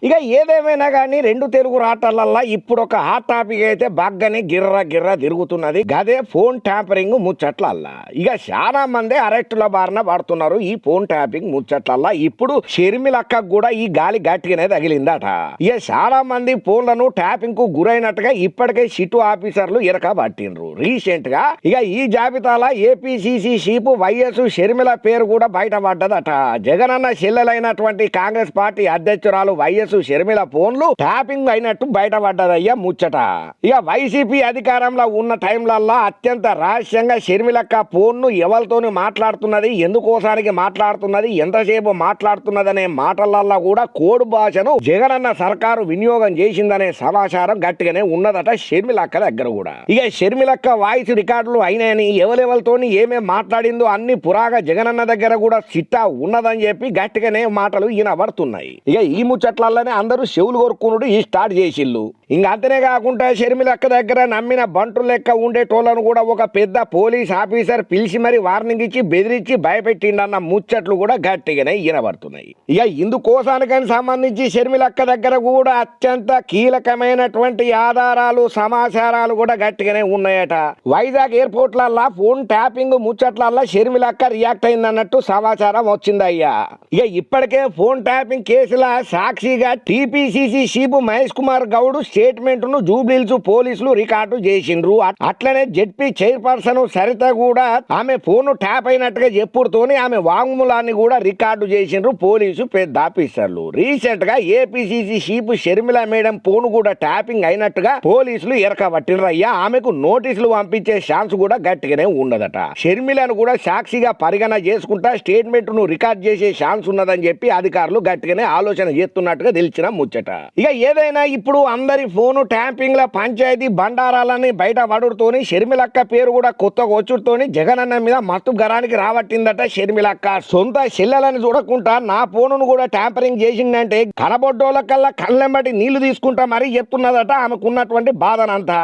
ఇక ఏదేమైనా గానీ రెండు తెలుగు రాష్ట్రాలల్లా ఇప్పుడు ఒక హాట్ టాపిక్ అయితే బాగానే గిర్ర గిర్ర తిరుగుతున్నది. గదే ఫోన్ ట్యాంపరింగ్ ముచ్చట్లల్లా. ఇక చాలా మంది అరెస్టుల బారిన పడుతున్నారు ఈ ఫోన్ ట్యాంపరింగ్ ముచ్చట్లల్లా. ఇప్పుడు షర్మిలక్కకు కూడా ఈ గాలి గట్టిగానే తగిలిందట. ఇక చాలా మంది ఫోన్లను ట్యాపింగ్ కు గురైనట్టుగా ఇప్పటికే సిటు ఆఫీసర్లు ఎరక పట్టిండ్రు. రీసెంట్ గా ఇక ఈ జాబితాలో ఏపీసీసీ చీఫ్ వైఎస్ షర్మిల పేరు కూడా బయటపడ్డదట. జగనన్న చెల్లెలైనటువంటి కాంగ్రెస్ పార్టీ అధ్యక్షురాలు వైఎస్ షర్మిల ఫోన్లు ట్యాపింగ్ అయినట్టు బయటపడ్డదయ్యా ముచ్చట. ఇక వైసీపీ అధికారంలో ఉన్న టైంలల్లా అత్యంత రహస్యంగా షర్మిలక్క ఫోన్ ను ఎవరితోని మాట్లాడుతున్నది, ఎందుకోసానికి మాట్లాడుతున్నది, ఎంతసేపు మాట్లాడుతున్నది అనే మాటలల్లా కూడా కోడ్ భాషను జగనన్న సర్కారు వినియోగం చేసిందనే సమాచారం గట్టిగానే ఉన్నదట షర్మిలక్క దగ్గర కూడా. ఇక షర్మిలక్క వాయిస్ రికార్డులు అయినాయని ఎవరెవరితోని ఏమేం మాట్లాడిందో అన్ని పురాగా జగనన్న దగ్గర కూడా సిట్టా ఉన్నదని చెప్పి గట్టిగానే మాటలు వినబడుతున్నాయి. ఇక ఈ ముచ్చట్ల అందరూ చెవులు కొరుకునుడు ఈ స్టార్ట్ చేసిళ్ళు. ఇంకా అంతనే కాకుండా షర్మిలక్క దగ్గర నమ్మిన బంటు లెక్క ఉండేటోళ్లను కూడా ఒక పెద్ద పోలీస్ ఆఫీసర్ పిలిచి మరి వార్నింగ్ ఇచ్చి బెదిరించి భయపెట్టిండన్న ముచ్చట్లు కూడా గట్టిగానే వినబడుతున్నాయి. ఇక ఇందుకోసానికని సంబంధించి షర్మిలక్క దగ్గర కూడా అత్యంత కీలకమైనటువంటి ఆధారాలు సమాచారాలు కూడా గట్టిగానే ఉన్నాయట. వైజాగ్ ఎయిర్పోర్ట్లల్లా ఫోన్ ట్యాపింగ్ ముచ్చట్లల్లా షర్మిలక్క రియాక్ట్ అయిందన్నట్టు సమాచారం వచ్చిందయ్యా. ఇక ఇప్పటికే ఫోన్ ట్యాపింగ్ కేసుల సాక్షిగా TPCC chief Mahesh Kumar Goud statement ను జూబ్లీహిల్స్ పోలీసులు రికార్డు చేసిండ్రు. అట్లనే జెడ్పీ చైర్పర్సన్ సరిత కూడా ఆమె ఫోన్ ట్యాప్ అయినట్టుగా చెప్పుడుతోని ఆమె వాంగ్మూలాన్ని కూడా రికార్డు చేసిండ్రు పోలీసు పెద్ద ఆఫీసర్లు. రీసెంట్ గా APCC chief Sharmila madam phone కూడా ట్యాపింగ్ అయినట్టుగా పోలీసులు ఎరకబట్టినరయ్యా. ఆమెకు నోటీసులు పంపించే ఛాన్స్ కూడా గట్టిగానే ఉండదట. షర్మిలను కూడా సాక్షిగా పరిగణ చేసుకుంటా స్టేట్మెంట్ ను రికార్డ్ చేసే ఛాన్స్ ఉన్నదని చెప్పి అధికారులు గట్టిగానే ఆలోచన చేస్తున్నట్టుగా తెలిసిన ముచ్చట. ఇక ఏదైనా ఇప్పుడు అందరి ఫోను ట్యాంపింగ్ ల పంచాయతీ బండారాలని బయట పడుతోని షర్మిలక్క పేరు కూడా కొత్తగా వచ్చుడుతోని జగనన్న మీద మస్తు గరానికి రాబట్టిందట షర్మిలక్క. సొంత చెల్లెలని చూడకుండా నా ఫోనును కూడా ట్యాంపరింగ్ చేసిందంటే కనబొడ్డోళ్ళకల్లా కళ్ళెంబటి నీళ్లు తీసుకుంటా మరీ చెప్తున్నదట ఆమెకున్నటువంటి బాధనంతా.